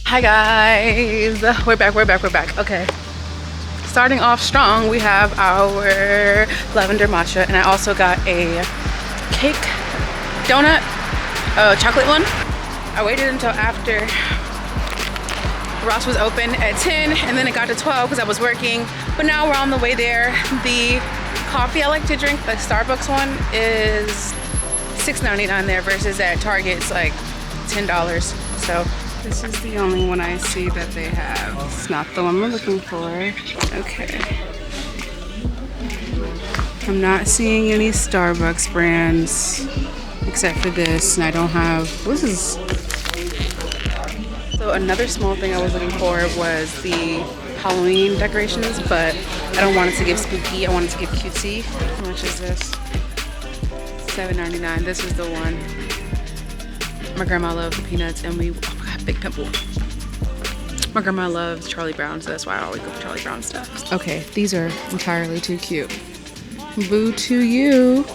Hi guys, we're back. Okay, starting off strong, we have our lavender matcha, and I also got a cake donut, chocolate one. I waited until after Ross was open at 10, and then it got to 12 because I was working, but now we're on the way there. The coffee I like to drink, the Starbucks one, is $6.99 there versus at Target it's like $10. So this is the only one I see that they have. It's not the one we're looking for. Okay. I'm not seeing any Starbucks brands except for this, and I don't have, this is. So another small thing I was looking for was the Halloween decorations, but I don't want it to give spooky, I want it to give cutesy. How much is this? $7.99. This is the one. My grandma loved the peanuts, and we, oh my god, big pimple. My grandma loves Charlie Brown, so that's why I always go for Charlie Brown stuff. Okay, these are entirely too cute. Boo to you.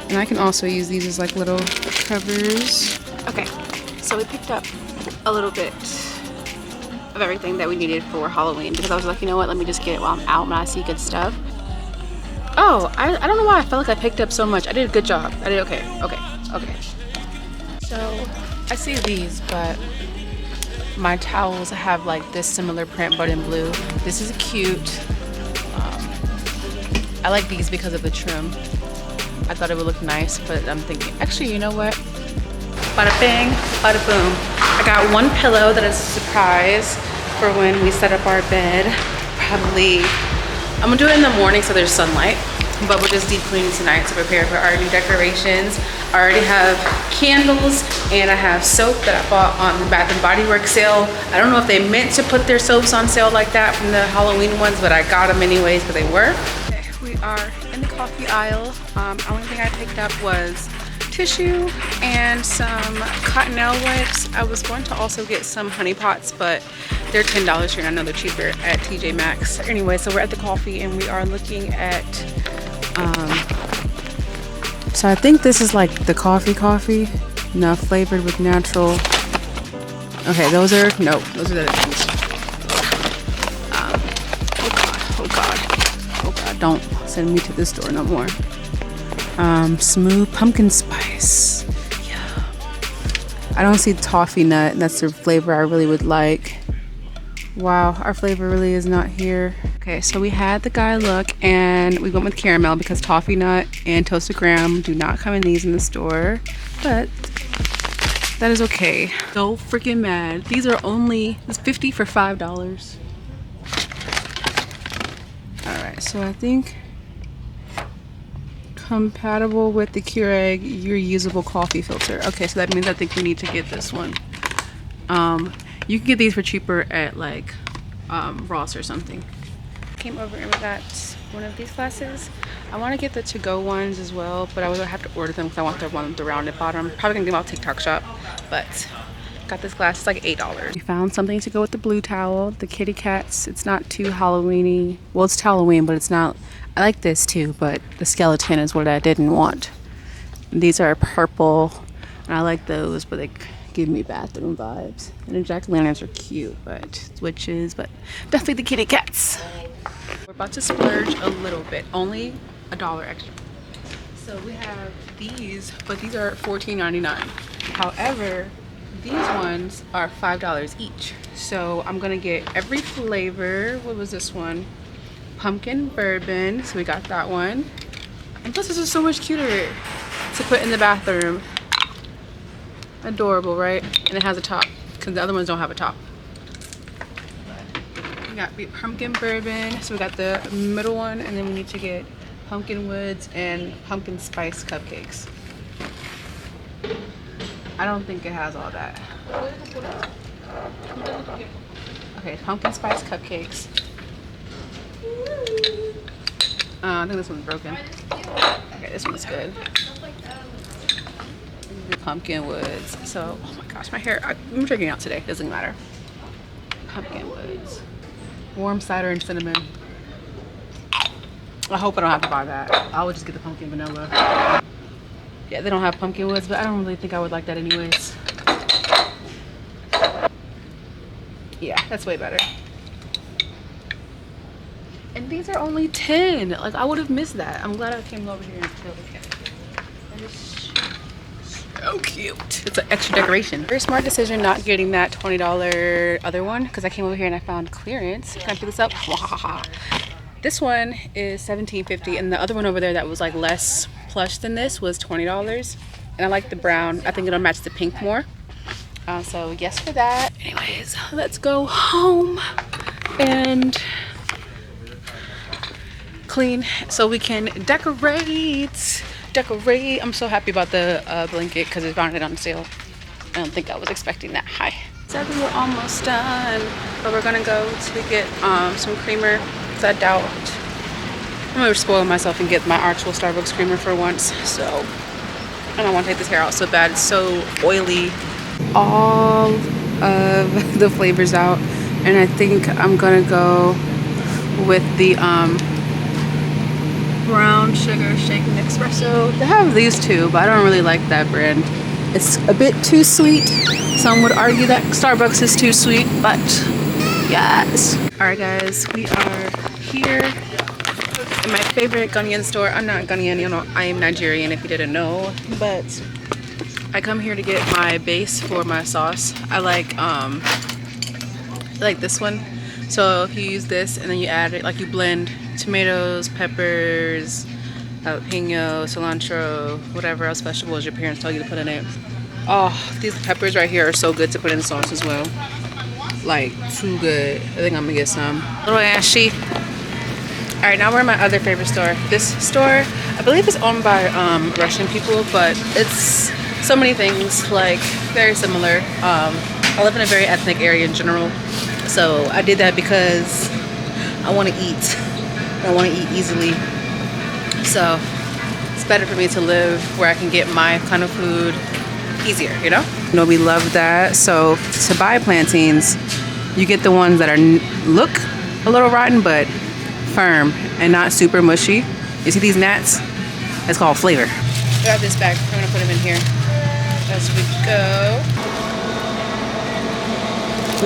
And I can also use these as like little covers. Okay, so we picked up a little bit of everything that we needed for Halloween because I was like, you know what, let me just get it while I'm out when I see good stuff. Oh, I don't know why I felt like I picked up so much. I did a good job. I did okay. So I see these, but my towels have like this similar print but in blue. This is cute. I like these because of the trim. I thought it would look nice, but I'm thinking, actually, you know what? Bada bing, bada boom. I got one pillow that is a surprise for when we set up our bed. Probably, I'm gonna do it in the morning so there's sunlight, but we're just deep cleaning tonight to prepare for our new decorations. I already have candles and I have soap that I bought on the Bath & Body Works sale. I don't know if they meant to put their soaps on sale like that from the Halloween ones, but I got them anyways because they were. Okay, we are in the coffee aisle. Only thing I picked up was tissue and some cottonelle wipes. I was going to also get some honey pots, but they're $10 here and I know they're cheaper at TJ Maxx. Anyway, so we're at the coffee and we are looking at so I think this is like the coffee, now flavored with natural. Okay, those are the other things. Oh god, don't send me to this store no more. Smooth pumpkin spice. Yeah. I don't see toffee nut, and that's the flavor I really would like. Wow, our flavor really is not here. Okay, so we had the guy look and we went with caramel because toffee nut and toasted graham do not come in these in the store, but that is okay. So freaking mad. These are only, it's 50 for $5. All right, so I think compatible with the Keurig reusable coffee filter. Okay, so that means I think we need to get this one. You can get these for cheaper at like Ross or something. Came over and we got one of these glasses. I want to get the to-go ones as well, but I would have to order them because I want the one with the rounded bottom. Probably gonna get them off TikTok shop, but got this glass. It's like $8. We found something to go with the blue towel, the kitty cats. It's not too Halloween-y. Well, it's Halloween, but it's not. I like this too, but the skeleton is what I didn't want. These are purple, and I like those, but they give me bathroom vibes. And the jack-o'-lanterns are cute, but witches, but definitely the kitty cats. We're about to splurge a little bit, only $1 extra. So we have these, but these are $14.99. However, these ones are $5 each. So I'm gonna get every flavor. What was this one? Pumpkin bourbon, so we got that one. And plus this is so much cuter to put in the bathroom. Adorable, right? And it has a top, because the other ones don't have a top. We got pumpkin bourbon, so we got the middle one, and then we need to get pumpkin woods and pumpkin spice cupcakes. I don't think it has all that. Okay, pumpkin spice cupcakes. I think this one's broken. Okay, this one's good. The pumpkin woods. So, oh my gosh, my hair. I'm drinking out today. Doesn't matter. Pumpkin woods. Warm cider and cinnamon. I hope I don't have to buy that. I would just get the pumpkin vanilla. Yeah, they don't have pumpkin woods, but I don't really think I would like that anyways. Yeah, that's way better. And these are only 10. Like, I would have missed that. I'm glad I came over here and filled it. That is so cute. It's an extra decoration. Very smart decision not getting that $20 other one, because I came over here and I found clearance. Can I pick this up? This one is $17.50, and the other one over there that was like less plush than this was $20. And I like the brown. I think it'll match the pink more. So yes for that. Anyways, let's go home and clean so we can decorate. I'm so happy about the blanket because I found it on sale. I don't think I was expecting that high. So we're almost done, but we're gonna go to get some creamer because I doubt I'm gonna spoil myself and get my actual Starbucks creamer for once. So I don't want to take this hair out so bad. It's so oily. All of the flavors out, and I think I'm gonna go with the brown sugar shaken espresso. They have these too, but I don't really like that brand. It's a bit too sweet. Some would argue that Starbucks is too sweet, but yes. All right guys, we are here in my favorite Ghanaian store. I'm not Ghanaian, you know, I am Nigerian if you didn't know, but I come here to get my base for my sauce. I like this one. So if you use this and then you add it, like you blend tomatoes, peppers, jalapeno, cilantro, whatever else vegetables your parents tell you to put in it. Oh, these peppers right here are so good to put in sauce as well. Like, too good. I think I'm gonna get some. Little ashy. All right, now we're in my other favorite store. This store, I believe is owned by Russian people, but it's so many things, like very similar. I live in a very ethnic area in general, so I did that because I want to eat. I want to eat easily, so it's better for me to live where I can get my kind of food easier, you know? You know, we love that. So to buy plantains, you get the ones that are look a little rotten but firm and not super mushy. You see these gnats? It's called flavor. Grab this bag. I'm gonna put them in here as we go.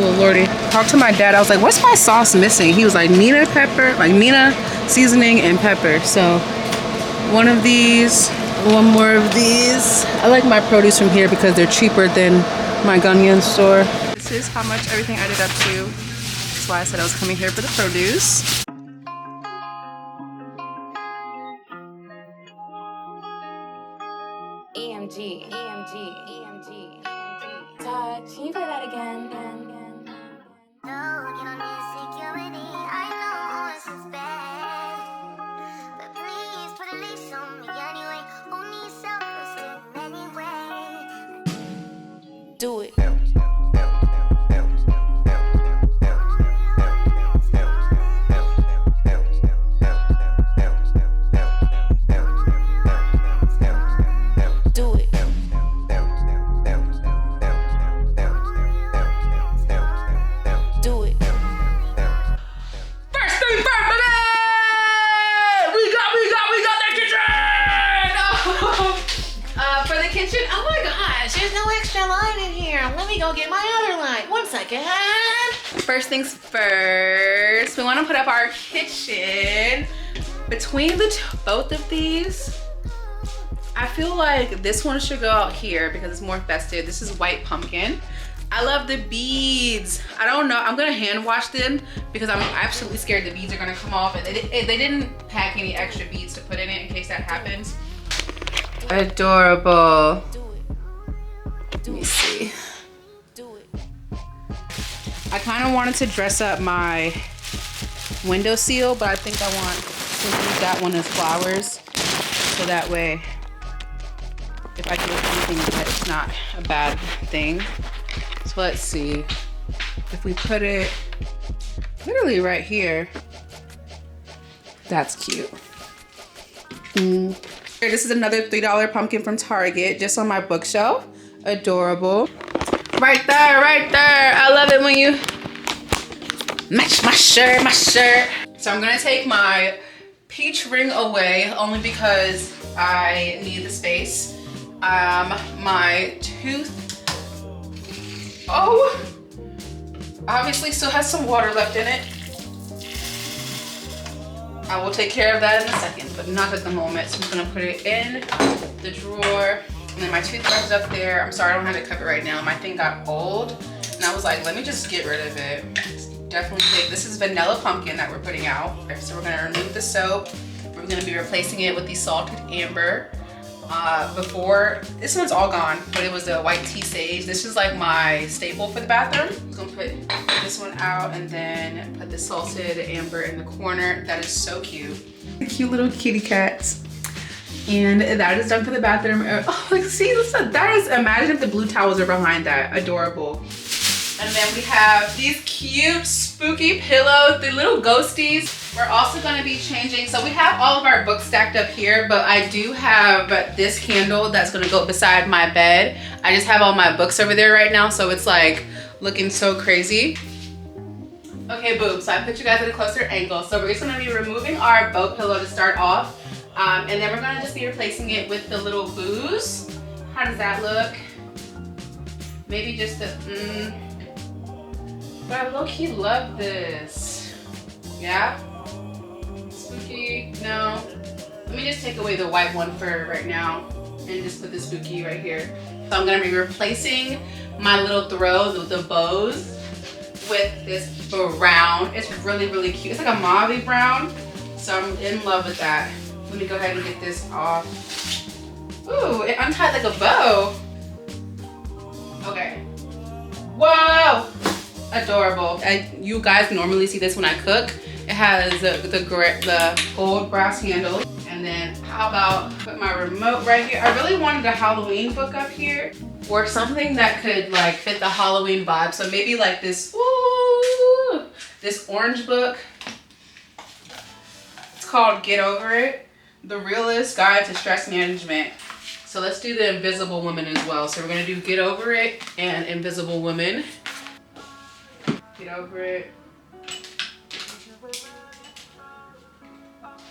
Oh lordy. Talked to my dad. I was like, what's my sauce missing? He was like, Nina pepper, like Nina seasoning and pepper. So one of these, one more of these. I like my produce from here because they're cheaper than my Ghanaian store. This is how much everything added up to. That's why I said I was coming here for the produce. EMG. Todd, can you play that again? No, you don't need security. I know this is bad, but please put a leash on me anyway. Only self-esteem anyway. Do it. First things first, we want to put up our kitchen. Between both of these, I feel like this one should go out here because it's more festive. This is white pumpkin. I love the beads. I don't know, I'm gonna hand wash them because I'm absolutely scared the beads are gonna come off. And they didn't pack any extra beads to put in it in case that happens. Adorable. Let me see. I kind of wanted to dress up my windowsill, but I think I want to use that one as flowers. So that way, if I do anything with it, it's not a bad thing. So let's see. If we put it literally right here, that's cute. This is another $3 pumpkin from Target, just on my bookshelf. Adorable. Right there, right there. I love it when you match my shirt, So I'm gonna take my peach ring away only because I need the space. My tooth. Oh, Obviously still has some water left in it. I will take care of that in a second, but not at the moment. So I'm just gonna put it in the drawer. And then my toothbrush is up there. I'm sorry, I don't have it covered right now. My thing got old, and I was like, let me just get rid of it. Definitely take, this is vanilla pumpkin that we're putting out. So we're gonna remove the soap. We're gonna be replacing it with the salted amber. Before, this one's all gone, but it was the white tea sage. This is like my staple for the bathroom. I'm gonna put this one out and then put the salted amber in the corner. That is so cute. Cute little kitty cats. And that is done for the bathroom. Oh, like, see, listen, that is, imagine if the blue towels are behind that. Adorable. And then we have these cute, spooky pillows, the little ghosties. We're also gonna be changing, so we have all of our books stacked up here, but I do have this candle that's gonna go beside my bed. I just have all my books over there right now, so it's like looking so crazy. Okay, boom, so I put you guys at a closer angle. So we're just gonna be removing our boat pillow to start off. And then we're gonna just be replacing it with the little booze. How does that look? Maybe just the, but I low-key love this. Yeah? Spooky, no. Let me just take away the white one for right now and just put the spooky right here. So I'm gonna be replacing my little throws with the bows with this brown. It's really, really cute. It's like a mauve brown. So I'm in love with that. Let me go ahead and get this off. Ooh, it untied like a bow. Okay. Whoa! Adorable. You guys normally see this when I cook. It has the gold brass handle. And then how about put my remote right here. I really wanted a Halloween book up here or something that could like fit the Halloween vibe. So maybe like this, ooh, this orange book. It's called Get Over It, The Realist Guide to Stress Management. So let's do the Invisible Woman as well. So we're gonna do Get Over It and Invisible Woman. Get over it.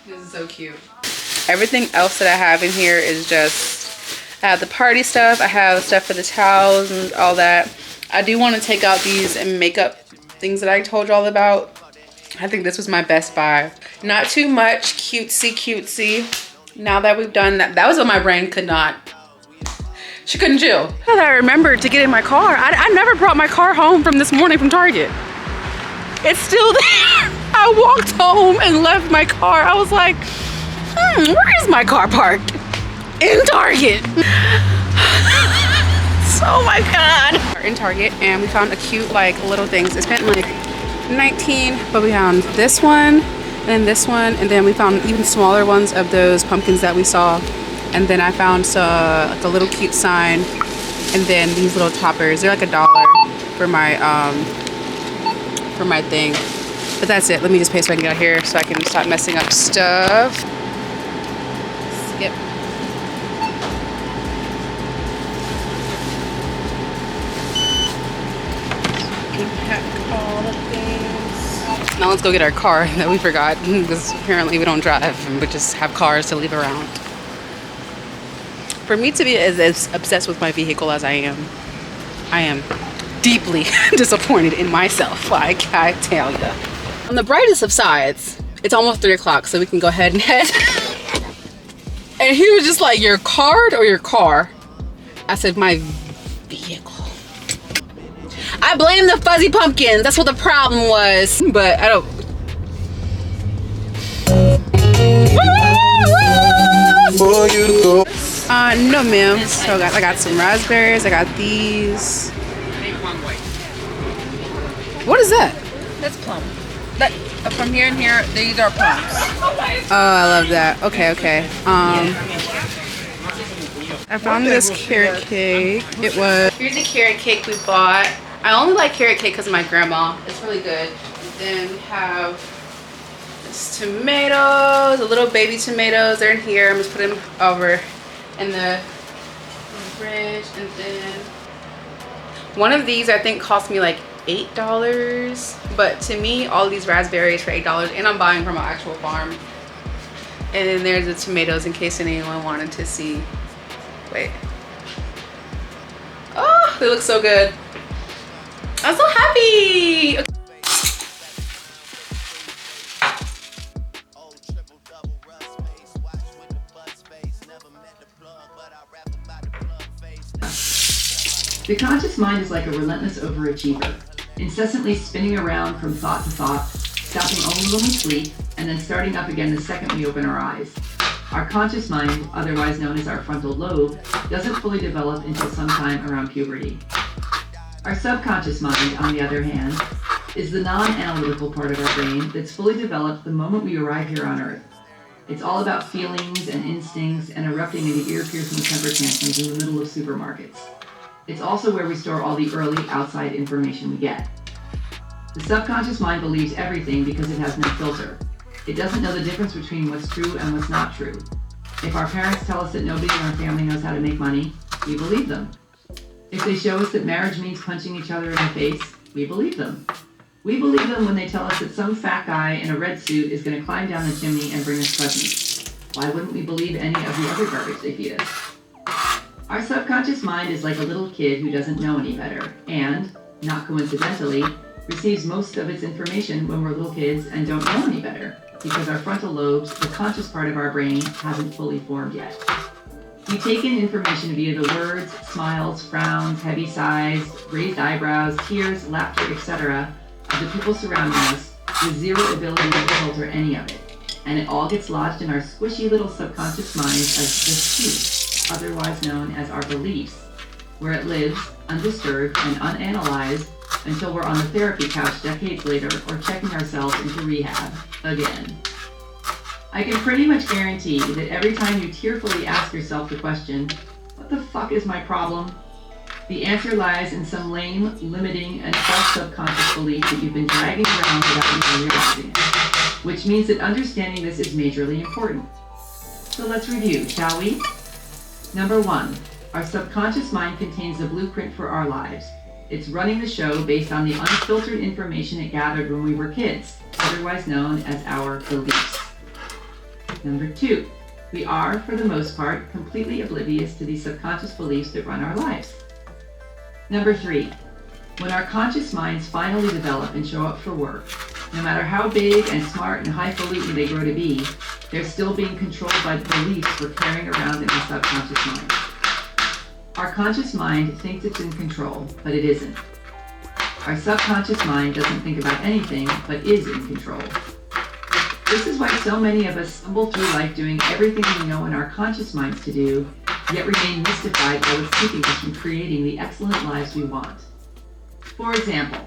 This is so cute. Everything else that I have in here is just, I have the party stuff, I have stuff for the towels and all that. I do want to take out these makeup things that I told y'all about. I think this was my best buy. Not too much cutesy cutesy. Now that we've done that, that was what my brain could not. She couldn't chill. I remembered to get in my car. I never brought my car home from this morning from Target. It's still there. I walked home and left my car. I was like, where is my car parked? In Target. Oh my God. We're in Target and we found a cute like little things. I spent like $19, but we found this one and this one, and then we found even smaller ones of those pumpkins that we saw. And then I found like a little cute sign, and then these little toppers. They're like $1 for my thing. But that's it. Let me just pay so I can get out here so I can stop messing up stuff. Skip. Unpack all the things. Now let's go get our car that we forgot, because apparently we don't drive and we just have cars to leave around. For me to be as obsessed with my vehicle as I am deeply disappointed in myself, I tell you. On the brightest of sides, it's almost 3 o'clock, so we can go ahead and head. And he was just like, your card or your car? I said, my vehicle. I blame the fuzzy pumpkins. That's what the problem was. But I don't. No ma'am. So I got some raspberries. I got these. What is that? That's plum. That from here and here, these are plums. Oh, I love that. Okay, okay. I found this carrot cake. Here's a carrot cake we bought. I only like carrot cake because of my grandma. It's really good. Then we have this tomatoes, the little baby tomatoes. They're in here. I'm just putting them over in the fridge. And then one of these I think cost me like $8, but to me all these raspberries for $8, and I'm buying from an actual farm. And then there's the tomatoes in case anyone wanted to see. Wait. Oh, they look so good. I'm so happy. The conscious mind is like a relentless overachiever, incessantly spinning around from thought to thought, stopping only when we sleep, and then starting up again the second we open our eyes. Our conscious mind, otherwise known as our frontal lobe, doesn't fully develop until sometime around puberty. Our subconscious mind, on the other hand, is the non-analytical part of our brain that's fully developed the moment we arrive here on Earth. It's all about feelings and instincts and erupting into ear-piercing temper tantrums in the middle of supermarkets. It's also where we store all the early outside information we get. The subconscious mind believes everything because it has no filter. It doesn't know the difference between what's true and what's not true. If our parents tell us that nobody in our family knows how to make money, we believe them. If they show us that marriage means punching each other in the face, we believe them. We believe them when they tell us that some fat guy in a red suit is going to climb down the chimney and bring us presents. Why wouldn't we believe any of the other garbage they feed us? Our subconscious mind is like a little kid who doesn't know any better and, not coincidentally, receives most of its information when we're little kids and don't know any better, because our frontal lobes, the conscious part of our brain, hasn't fully formed yet. We take in information via the words, smiles, frowns, heavy sighs, raised eyebrows, tears, laughter, etc. of the people surrounding us with zero ability to filter any of it. And it all gets lodged in our squishy little subconscious minds as just seeds, otherwise known as our beliefs, where it lives, undisturbed and unanalyzed, until we're on the therapy couch decades later or checking ourselves into rehab again. I can pretty much guarantee that every time you tearfully ask yourself the question, what the fuck is my problem? The answer lies in some lame, limiting, and false subconscious belief that you've been dragging around without even realizing it, which means that understanding this is majorly important. So let's review, shall we? Number 1, our subconscious mind contains the blueprint for our lives. It's running the show based on the unfiltered information it gathered when we were kids, otherwise known as our beliefs. Number 2, we are, for the most part, completely oblivious to these subconscious beliefs that run our lives. Number 3, when our conscious minds finally develop and show up for work, no matter how big and smart and highfalutin they grow to be, they're still being controlled by the beliefs we're carrying around in our subconscious mind. Our conscious mind thinks it's in control, but it isn't. Our subconscious mind doesn't think about anything, but is in control. This is why so many of us stumble through life doing everything we know in our conscious minds to do, yet remain mystified by what's keeping us from creating the excellent lives we want. For example,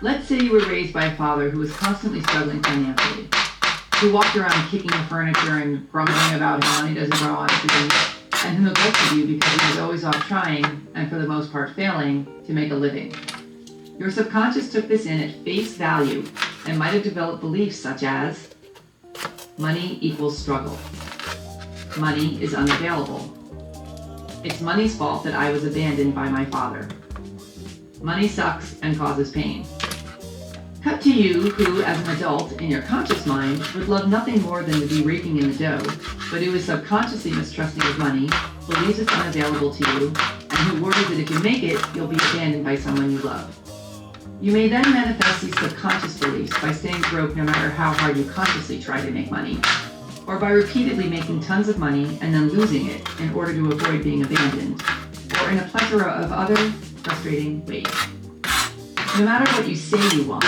let's say you were raised by a father who was constantly struggling financially, who walked around kicking the furniture and grumbling about how money doesn't grow on trees, and who neglected you because he was always off trying, and for the most part failing, to make a living. Your subconscious took this in at face value and might have developed beliefs such as, money equals struggle. Money is unavailable. It's money's fault that I was abandoned by my father. Money sucks and causes pain. Cut to you who, as an adult, in your conscious mind, would love nothing more than to be raking in the dough, but who is subconsciously mistrusting of money, believes it's unavailable to you, and who worries that if you make it, you'll be abandoned by someone you love. You may then manifest these subconscious beliefs by staying broke no matter how hard you consciously try to make money, or by repeatedly making tons of money and then losing it in order to avoid being abandoned, or in a plethora of other frustrating ways. No matter what you say you want,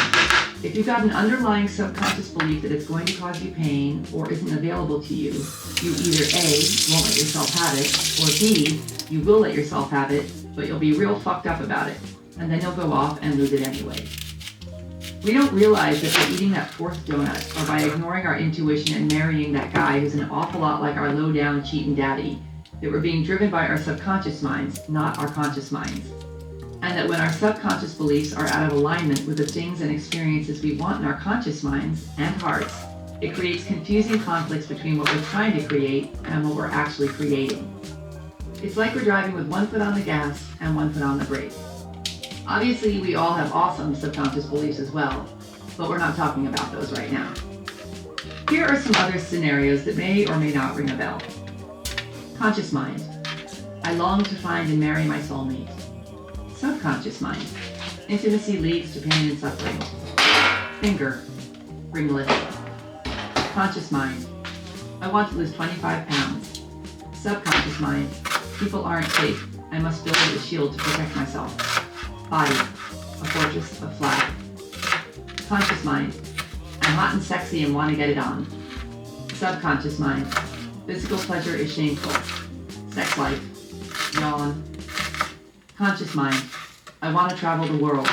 if you've got an underlying subconscious belief that it's going to cause you pain or isn't available to you, you either A, won't let yourself have it, or B, you will let yourself have it, but you'll be real fucked up about it, and then you'll go off and lose it anyway. We don't realize that by eating that fourth donut, or by ignoring our intuition and marrying that guy who's an awful lot like our low-down cheating daddy, that we're being driven by our subconscious minds, not our conscious minds. And that when our subconscious beliefs are out of alignment with the things and experiences we want in our conscious minds and hearts, it creates confusing conflicts between what we're trying to create and what we're actually creating. It's like we're driving with one foot on the gas and one foot on the brake. Obviously, we all have awesome subconscious beliefs as well, but we're not talking about those right now. Here are some other scenarios that may or may not ring a bell. Conscious mind. I long to find and marry my soulmate. Subconscious mind. Intimacy leads to pain and suffering. Finger, ringlet. Conscious mind. I want to lose 25 pounds. Subconscious mind. People aren't safe. I must build a shield to protect myself. Body, a fortress of flag. Conscious mind. I'm hot and sexy and want to get it on. Subconscious mind. Physical pleasure is shameful. Sex life. Yawn. Conscious mind. I want to travel the world.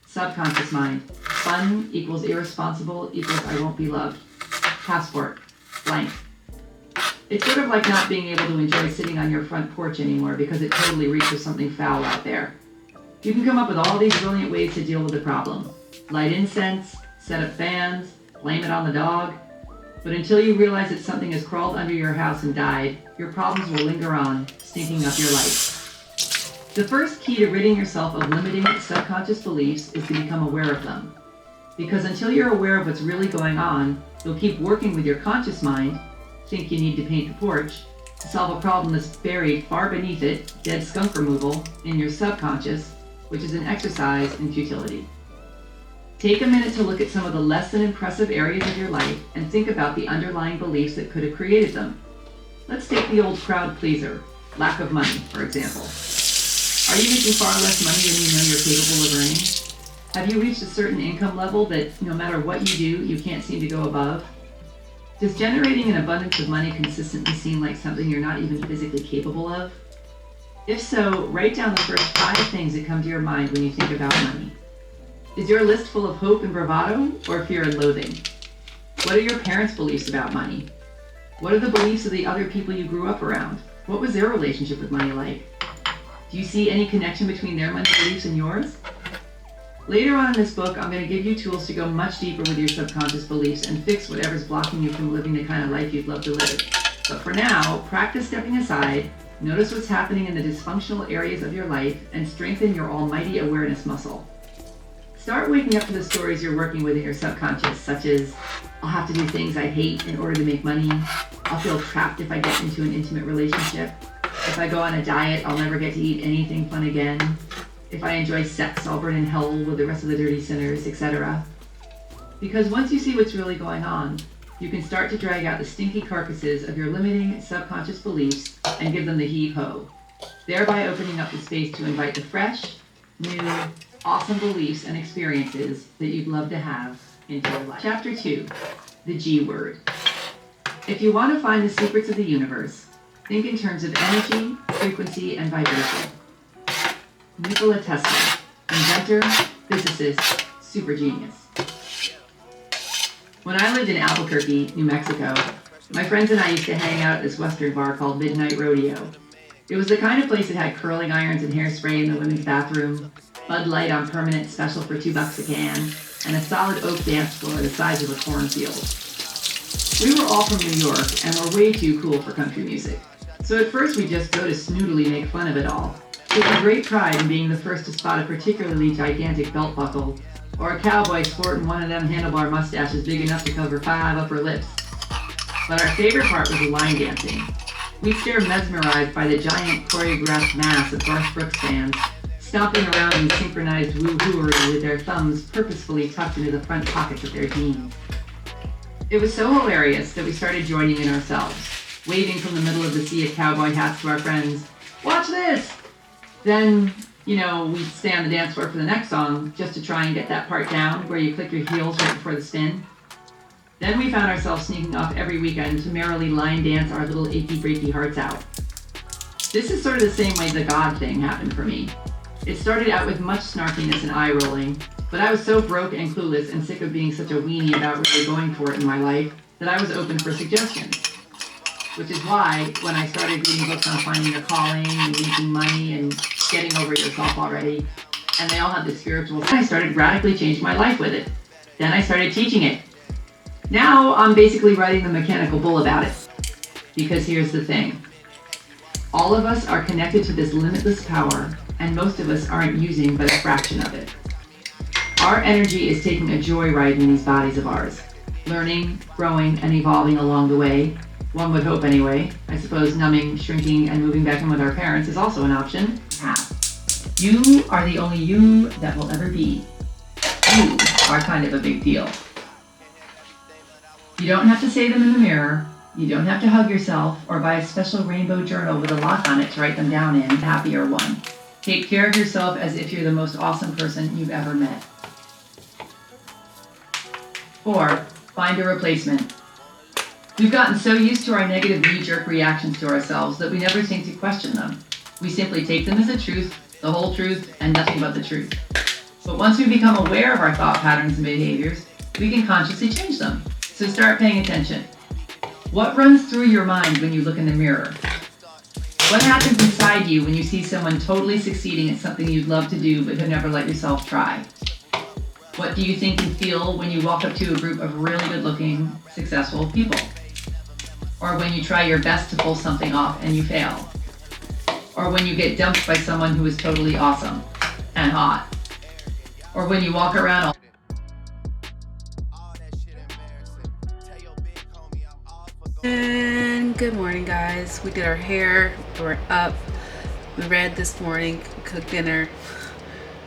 Subconscious mind. Fun equals irresponsible equals I won't be loved. Passport. Blank. It's sort of like not being able to enjoy sitting on your front porch anymore because it totally reeks of something foul out there. You can come up with all these brilliant ways to deal with the problem. Light incense, set up fans, blame it on the dog. But until you realize that something has crawled under your house and died, your problems will linger on, stinking up your life. The first key to ridding yourself of limiting subconscious beliefs is to become aware of them. Because until you're aware of what's really going on, you'll keep working with your conscious mind, think you need to paint the porch, to solve a problem that's buried far beneath it, dead skunk removal, in your subconscious, which is an exercise in futility. Take a minute to look at some of the less than impressive areas of your life and think about the underlying beliefs that could have created them. Let's take the old crowd pleaser, lack of money, for example. Are you making far less money than you know you're capable of earning? Have you reached a certain income level that no matter what you do, you can't seem to go above? Does generating an abundance of money consistently seem like something you're not even physically capable of? If so, write down the first 5 things that come to your mind when you think about money. Is your list full of hope and bravado, or fear and loathing? What are your parents' beliefs about money? What are the beliefs of the other people you grew up around? What was their relationship with money like? Do you see any connection between their money beliefs and yours? Later on in this book, I'm going to give you tools to go much deeper with your subconscious beliefs and fix whatever's blocking you from living the kind of life you'd love to live. But for now, practice stepping aside, notice what's happening in the dysfunctional areas of your life, and strengthen your almighty awareness muscle. Start waking up to the stories you're working with in your subconscious, such as, I'll have to do things I hate in order to make money. I'll feel trapped if I get into an intimate relationship. If I go on a diet, I'll never get to eat anything fun again. If I enjoy sex, I'll burn in hell with the rest of the dirty sinners, etc. Because once you see what's really going on, you can start to drag out the stinky carcasses of your limiting subconscious beliefs and give them the heave-ho, thereby opening up the space to invite the fresh, new, awesome beliefs and experiences that you'd love to have into your life. Chapter 2, the G word. If you want to find the secrets of the universe, think in terms of energy, frequency, and vibration. Nikola Tesla, inventor, physicist, super genius. When I lived in Albuquerque, New Mexico, my friends and I used to hang out at this Western bar called Midnight Rodeo. It was the kind of place that had curling irons and hairspray in the women's bathroom, Bud Light on permanent special for $2 a can, and a solid oak dance floor the size of a cornfield. We were all from New York and were way too cool for country music. So at first we'd just go to snootily make fun of it all, taking great pride in being the first to spot a particularly gigantic belt buckle, or a cowboy sporting one of them handlebar mustaches big enough to cover 5 upper lips. But our favorite part was the line dancing. We'd stare mesmerized by the giant choreographed mass of Garth Brooks fans, stomping around in synchronized woo-hooery with their thumbs purposefully tucked into the front pockets of their jeans. It was so hilarious that we started joining in ourselves, waving from the middle of the sea of cowboy hats to our friends, "Watch this!" Then, we'd stay on the dance floor for the next song just to try and get that part down where you click your heels right before the spin. Then we found ourselves sneaking off every weekend to merrily line dance our little achy breaky hearts out. This is sort of the same way the God thing happened for me. It started out with much snarkiness and eye rolling, but I was so broke and clueless and sick of being such a weenie about really going for it in my life that I was open for suggestions. Which is why, when I started reading books on finding a calling and making money and getting over yourself already, and they all had the spiritual, I started radically changing my life with it. Then I started teaching it. Now I'm basically writing the mechanical bull about it. Because here's the thing. All of us are connected to this limitless power, and most of us aren't using but a fraction of it. Our energy is taking a joyride in these bodies of ours, learning, growing, and evolving along the way. One would hope anyway. I suppose numbing, shrinking, and moving back in with our parents is also an option. You are the only you that will ever be. You are kind of a big deal. You don't have to say them in the mirror. You don't have to hug yourself or buy a special rainbow journal with a lock on it to write them down in, happier one. Take care of yourself as if you're the most awesome person you've ever met. Or find a replacement. We've gotten so used to our negative knee-jerk reactions to ourselves that we never think to question them. We simply take them as a truth, the whole truth, and nothing but the truth. But once we become aware of our thought patterns and behaviors, we can consciously change them. So start paying attention. What runs through your mind when you look in the mirror? What happens inside you when you see someone totally succeeding at something you'd love to do but have never let yourself try? What do you think and feel when you walk up to a group of really good-looking, successful people? Or when you try your best to pull something off and you fail? Or when you get dumped by someone who is totally awesome and hot? Or when you walk around all And good morning, guys. We did our hair, we're up, we read this morning, cooked dinner,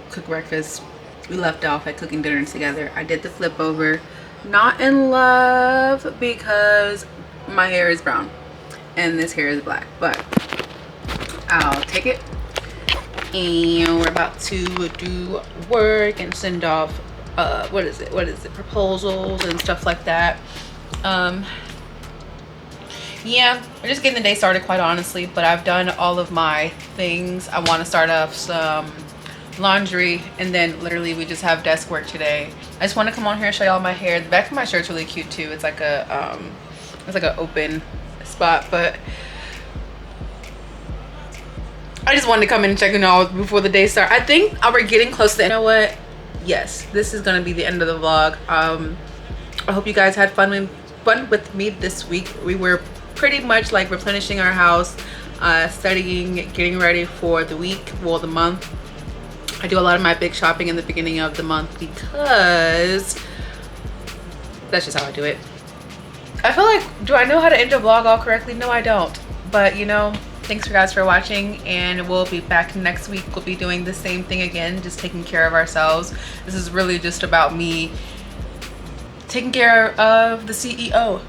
cooked breakfast. We left off at cooking dinner together. I did the flip over. Not in love because my hair is brown and this hair is black, but I'll take it. And we're about to do work and send off what is it proposals and stuff like that. Yeah, we're just getting the day started, quite honestly, but I've done all of my things. I want to start off some laundry, and then literally we just have desk work today. I just want to come on here and show y'all my hair. The back of my shirt's really cute too. It's like a it's like an open spot, but I just wanted to come in and check it out before the day starts. I think we're getting close to, you know what, yes, this is gonna be the end of the vlog. I hope you guys had fun with me this week. We were pretty much like replenishing our house, studying, getting ready for the week, well, the month. I do a lot of my big shopping in the beginning of the month because that's just how I do it. I feel like, do I know how to end a vlog all correctly? No, I don't. But you know, thanks guys for watching, and we'll be back next week. We'll be doing the same thing again, just taking care of ourselves. This is really just about me taking care of the CEO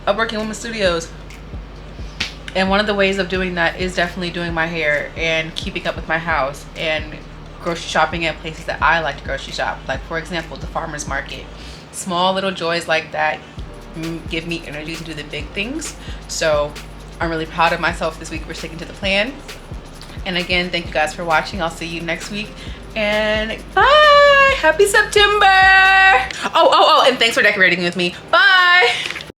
of Working Woman Studios. And one of the ways of doing that is definitely doing my hair and keeping up with my house and grocery shopping at places that I like to grocery shop. Like, for example, the farmer's market. Small little joys like that give me energy to do the big things. So I'm really proud of myself this week for sticking to the plan. And again, thank you guys for watching. I'll see you next week. And bye! Happy September! Oh, and thanks for decorating with me. Bye!